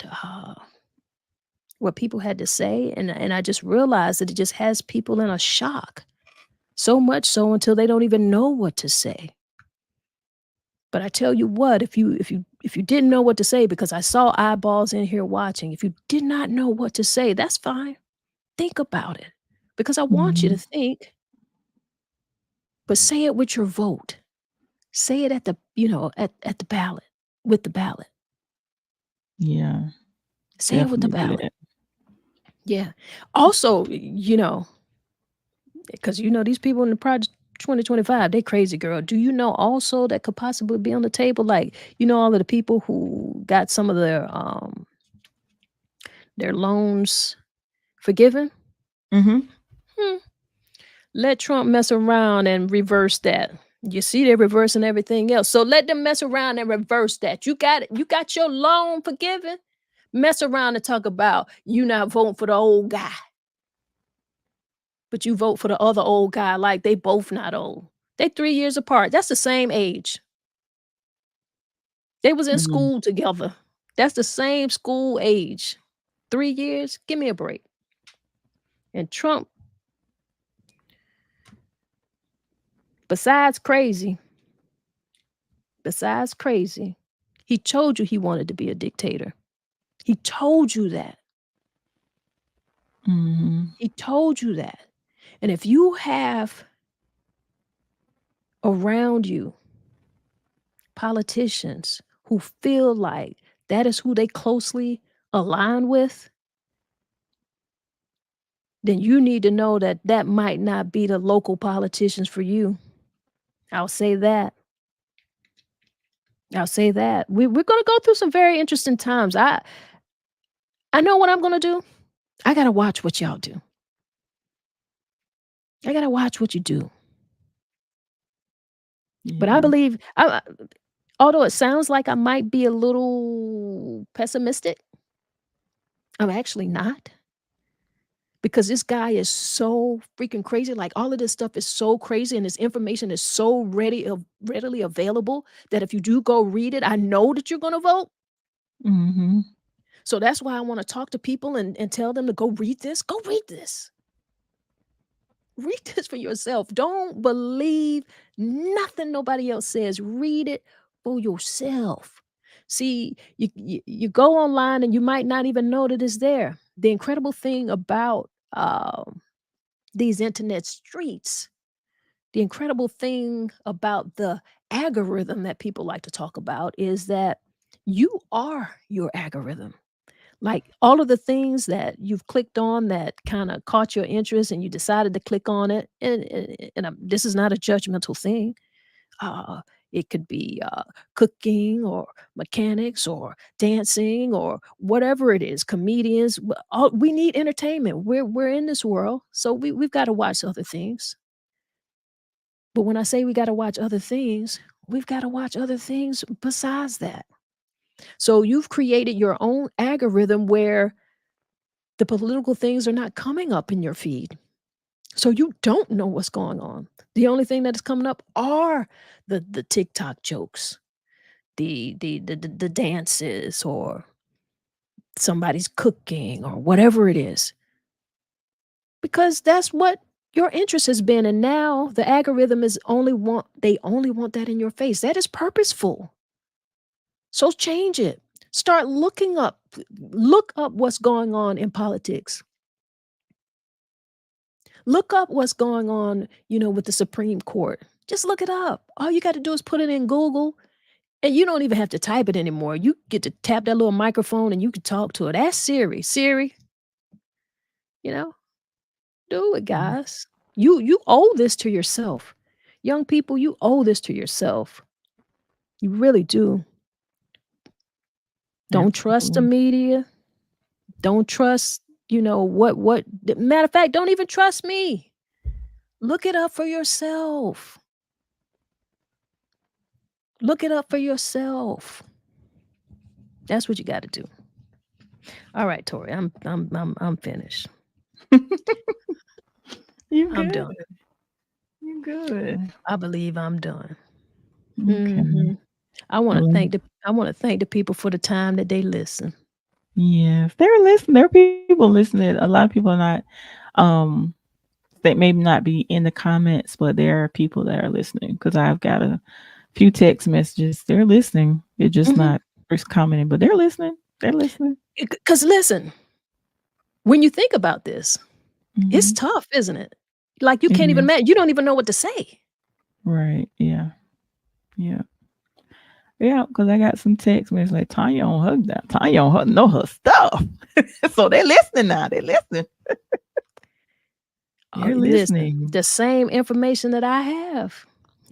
people had to say, and I just realized that it just has people in a shock. So much so until they don't even know what to say. But I tell you what, if you didn't know what to say, because I saw eyeballs in here watching, if you did not know what to say, that's fine. Think about it, because I want you to think, but say it with your vote. Say it at the at the ballot, with the ballot. Yeah. Say it with the Definitely do ballot. that. Yeah. Also, because these people in the Project 2025, they crazy, girl. Do you know also that could possibly be on the table? Like, all of the people who got some of their loans forgiven? Mhm. Hmm. Let Trump mess around and reverse that. You see, they're reversing everything else. So let them mess around and reverse that. You got your loan forgiven. Mess around and talk about you not voting for the old guy, but you vote for the other old guy like they both not old. They 3 years apart. That's the same age. They was in Mhm. school together. That's the same school age. 3 years? Give me a break. And Trump, besides crazy, he told you he wanted to be a dictator. He told you that. Mhm. He told you that. And if you have around you politicians who feel like that is who they closely align with, then you need to know that that might not be the local politicians for you. I'll say that. I'll say that. We're gonna go through some very interesting times. I know what I'm gonna do. I gotta watch what y'all do. I gotta watch what you do. But I Yeah. believe, although it sounds like I might be a little pessimistic, I'm actually not. Because this guy is so freaking crazy. Like all of this stuff is so crazy, and this information is so readily available that if you do go read it, I know that you're gonna vote. Mhm. So that's why I want to talk to people and tell them to go read this. Go read this. Read this for yourself. Don't believe nothing nobody else says. Read it for yourself. See, you go online and you might not even know that it's there. The incredible thing about these internet streets, the incredible thing about the algorithm that people like to talk about is that you are your algorithm. Like all of the things that you've clicked on that kind of caught your interest and you decided to click on it, and this is not a judgmental thing. Uh, It could be cooking or mechanics or dancing or whatever it is, comedians. We need entertainment. We're in this world, so we've got to watch other things. But when I say we got to watch other things, we've got to watch other things besides that. So you've created your own algorithm where the political things are not coming up in your feed. So you don't know what's going on. The only thing that is coming up are the TikTok jokes, the dances, or somebody's cooking, or whatever it is. Because that's what your interest has been. And now the algorithm is they only want that in your face. That is purposeful. So change it. Start look up what's going on in politics. Look up what's going on, with the Supreme Court. Just look it up. All you got to do is put it in Google, and you don't even have to type it anymore. You get to tap that little microphone and you can talk to it. Ask Siri. Siri, you know, do it, Mhm. guys. You owe this to yourself. Young people, you owe this to yourself. You really do. Don't trust the Absolutely. media. Don't trust, what matter of fact, don't even trust me. Look it up for yourself. Look it up for yourself. That's what you got to do. All right, Tori, I'm finished. You I'm good. done. You good. I believe I'm done. Okay. Mhm. I want to Well, thank the people for the time that they listen. yes, they're listening. There are people listening. A lot of people are not, um, they may not be in the comments, but there are people that are listening because I've got a few text messages. They're listening. They're just Mhm. not first commenting, but they're listening. They're listening. Cuz listen, when you think about this, it's Mhm. tough, isn't it? Like you It can't even is. you don't even know what to say. Right. Yeah. Yeah. Yeah. Because I got some text messages like Tanya on her that Tanya on her know her stuff. So they're listening now. They're listening. Oh, They're listen, listening. the same information that I have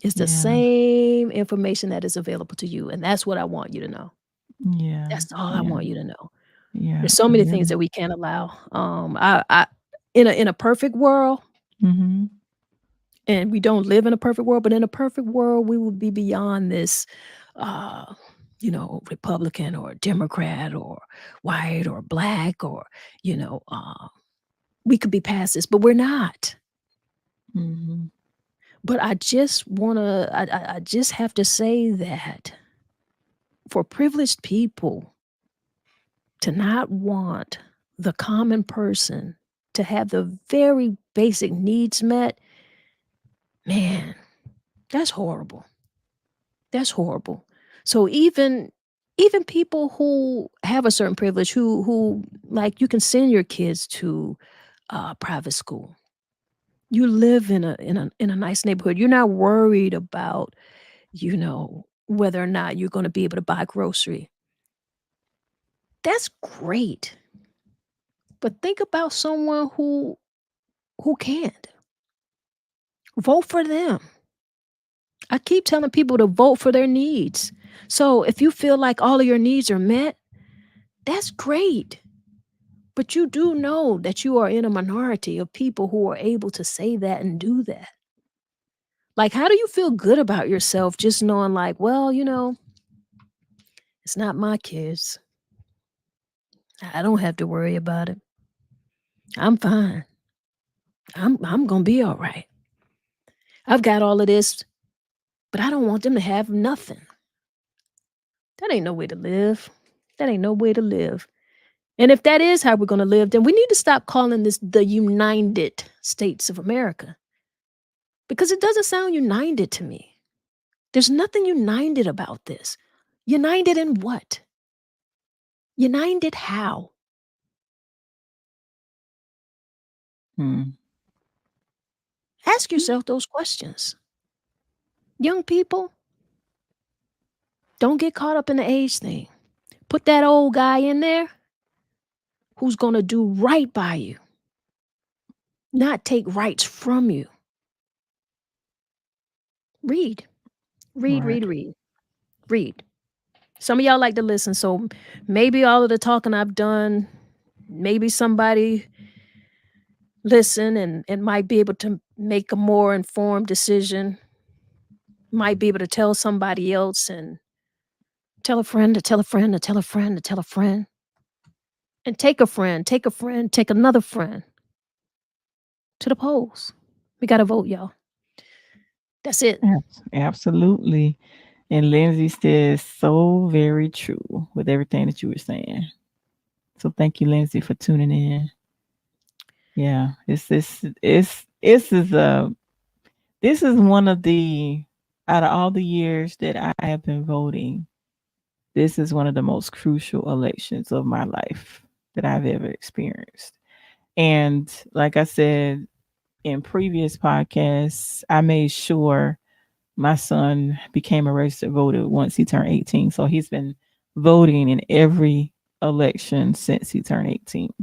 is the Yeah. same information that is available to you, and that's what I want you to know. Yeah. That's all I Yeah. want you to know. Yeah. There's so many things They're that we can't allow. I in a perfect world, mhm. and we don't live in a perfect world, but in a perfect world, we would be beyond this, uh, Republican or Democrat or white or black or, we could be past this, but we're not. Mhm. But I just have to say that for privileged people to not want the common person to have the very basic needs met, man, that's horrible. That's horrible. So even people who have a certain privilege, who like you can send your kids to private school. You live in a nice neighborhood. You're not worried about, whether or not you're going to be able to buy grocery. That's great. But think about someone who can't. Vote for them. I keep telling people to vote for their needs. So if you feel like all of your needs are met, that's great. But you do know that you are in a minority of people who are able to say that and do that. Like, how do you feel good about yourself just knowing, like, well, it's not my kids. I don't have to worry about it. I'm fine. I'm gonna be all right. I've got all of this, but I don't want them to have nothing. That ain't no way to live. That ain't no way to live. And if that is how we're gonna live, then we need to stop calling this the United States of America because it doesn't sound united to me. There's nothing united about this. United in what? United how? Mm. Ask yourself those questions. Young people, don't get caught up in the age thing. Put that old guy in there who's going to do right by you, not take rights from you. Read. Read, Right. read, read, read. Some of y'all like to listen, so maybe all of the talking I've done, maybe somebody listen and might be able to make a more informed decision, might be able to tell somebody else and tell a friend to tell a friend to tell a friend to tell a friend and take a friend, take a friend, take another friend to the polls. We got to vote, y'all. That's it. Absolutely. And Lindsay says so very true with everything that you were saying. So thank you, Lindsay, for tuning in. Yeah, this is one of the out of all the years that I have been voting, this is one of the most crucial elections of my life that I've ever experienced. And like I said in previous podcasts, I made sure my son became a registered voter once he turned 18. So he's been voting in every election since he turned 18.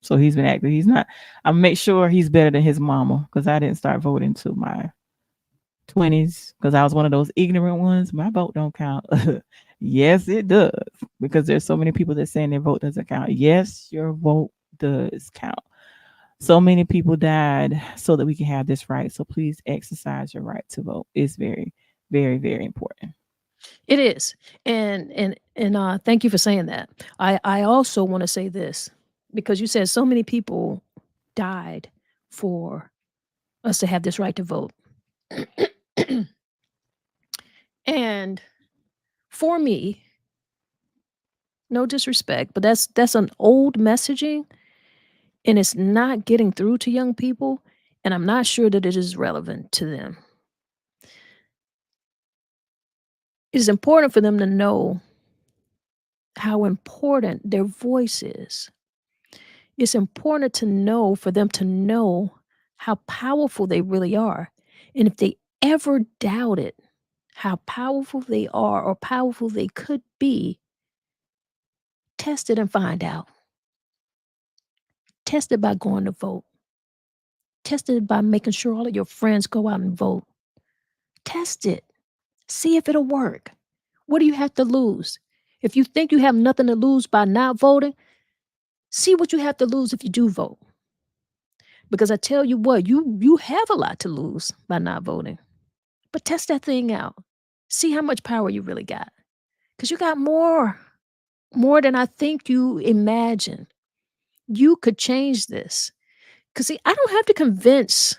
So he's been active. He's not, I make sure he's better than his mama because I didn't start voting till my 20s because I was one of those ignorant ones. My vote don't count. Yes, it does because there's so many people that saying their vote doesn't count. Yes, your vote does count. So many people died so that we can have this right. So please exercise your right to vote. It's very, very, very important. It is. And thank you for saying that. I also want to say this because you said so many people died for us to have this right to vote. And for me, no disrespect, but that's an old messaging and it's not getting through to young people and I'm not sure that it is relevant to them. It is important for them to know how important their voice is. It's important to know for them to know how powerful they really are. And if they ever doubted how powerful they are or powerful they could be, test it and find out. Test it by going to vote. Test it by making sure all of your friends go out and vote. Test it. See if it'll work. What do you have to lose? If you think you have nothing to lose by not voting, see what you have to lose if you do vote. Because I tell you what, you have a lot to lose by not voting. But test that thing out. See how much power you really got. Because you got more than I think you imagine. You could change this. Because see, I don't have to convince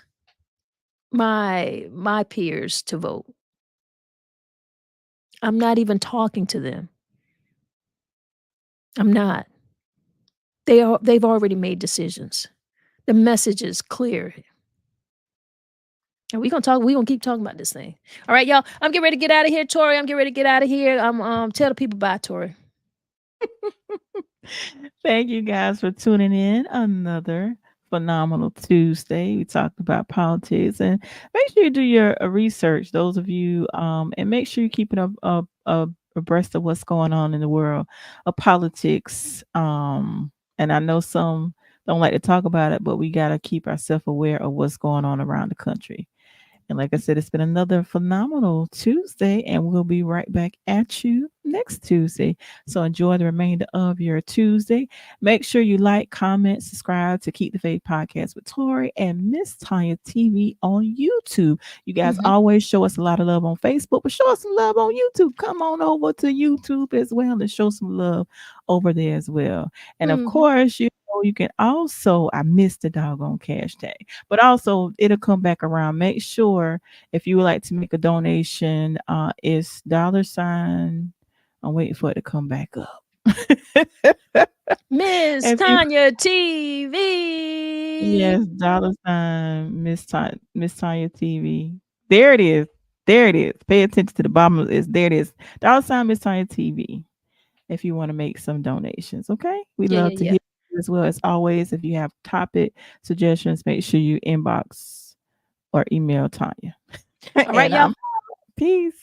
my peers to vote. I'm not even talking to them. I'm not. They've already made decisions. The message is clear. And we're gonna keep talking about this thing. All right, y'all. I'm getting ready to get out of here, Tori. I'm getting ready to get out of here. Tell the people bye, Tori. Thank you guys for tuning in. Another phenomenal Tuesday. We talked about politics, and make sure you do your research. Those of you, and make sure you keep it up abreast of what's going on in the world of politics. And I know some don't like to talk about it, but we got to keep ourselves aware of what's going on around the country. And like I said, it's been another phenomenal Tuesday, and we'll be right back at you next Tuesday. So enjoy the remainder of your Tuesday. Make sure you like, comment, subscribe to Keep the Faith Podcast with Tori and MsTonya TV on YouTube. You guys Mhm. always show us a lot of love on Facebook, but show us some love on YouTube. Come on over to YouTube as well and show some love over there as well. And of Mhm. course, you can also, I missed the doggone cash tag, but also it'll come back around. Make sure if you would like to make a donation, it's $. I'm waiting for it to come back up. Miss If you Tanya TV. Yes, $ Miss Tanya TV. There it is. There it is. Pay attention to the bottom of this. There it is. $ Miss Tanya TV. If you want to make some donations, okay? We Yeah, yeah, love to yeah. hear you as well as always. If you have topic suggestions, make sure you inbox or email Tanya. All right, And y'all. I'm peace.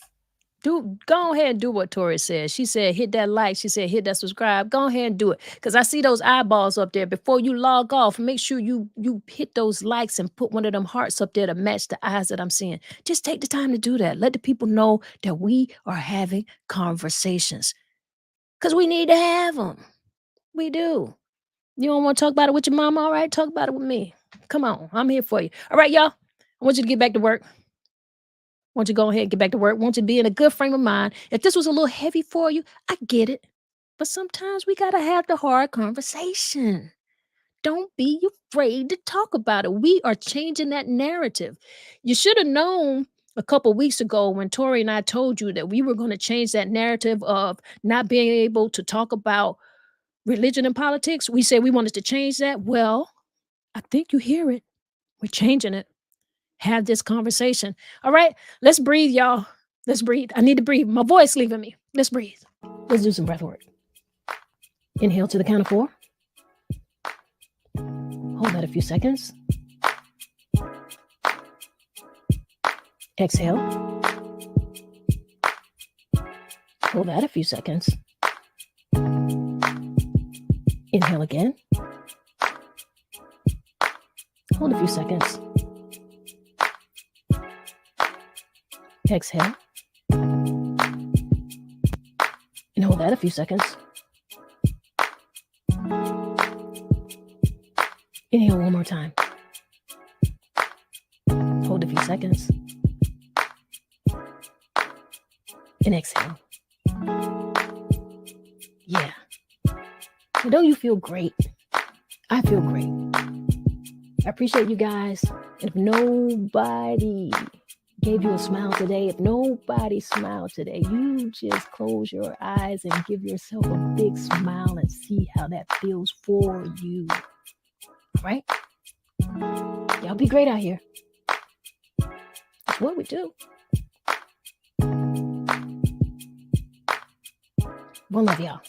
Go ahead and do what Tori said. She said, hit that like. She said, hit that subscribe. Go ahead and do it. Because I see those eyeballs up there. Before you log off, make sure you hit those likes and put one of them hearts up there to match the eyes that I'm seeing. Just take the time to do that. Let the people know that we are having conversations. Because we need to have them. We do. You don't want to talk about it with your mama? All right, talk about it with me. Come on. I'm here for you. All right, y'all. I want you to get back to work. Want you to go ahead and get back to work. Want you to be in a good frame of mind. If this was a little heavy for you, I get it. But sometimes we got to have the hard conversation. Don't be afraid to talk about it. We are changing that narrative. You should have known a couple weeks ago when Tori and I told you that we were going to change that narrative of not being able to talk about religion and politics. We said we wanted to change that. Well, I think you hear it. We're changing it. Have this conversation. All right, let's breathe, y'all. Let's breathe. I need to breathe. My voice leaving me. Let's breathe. Let's do some breath work. Inhale to the count of 4. Hold that a few seconds. Exhale. Hold that a few seconds. Inhale again. Hold a few seconds. Exhale. And hold that a few seconds. Inhale one more time. Hold a few seconds. And exhale. Yeah. And don't you feel great? I feel great. I appreciate you guys. And if nobody gave you a smile today, if nobody smiled today, you just close your eyes and give yourself a big smile and see how that feels for you. All right? Y'all be great out here. That's what we do. One love, y'all.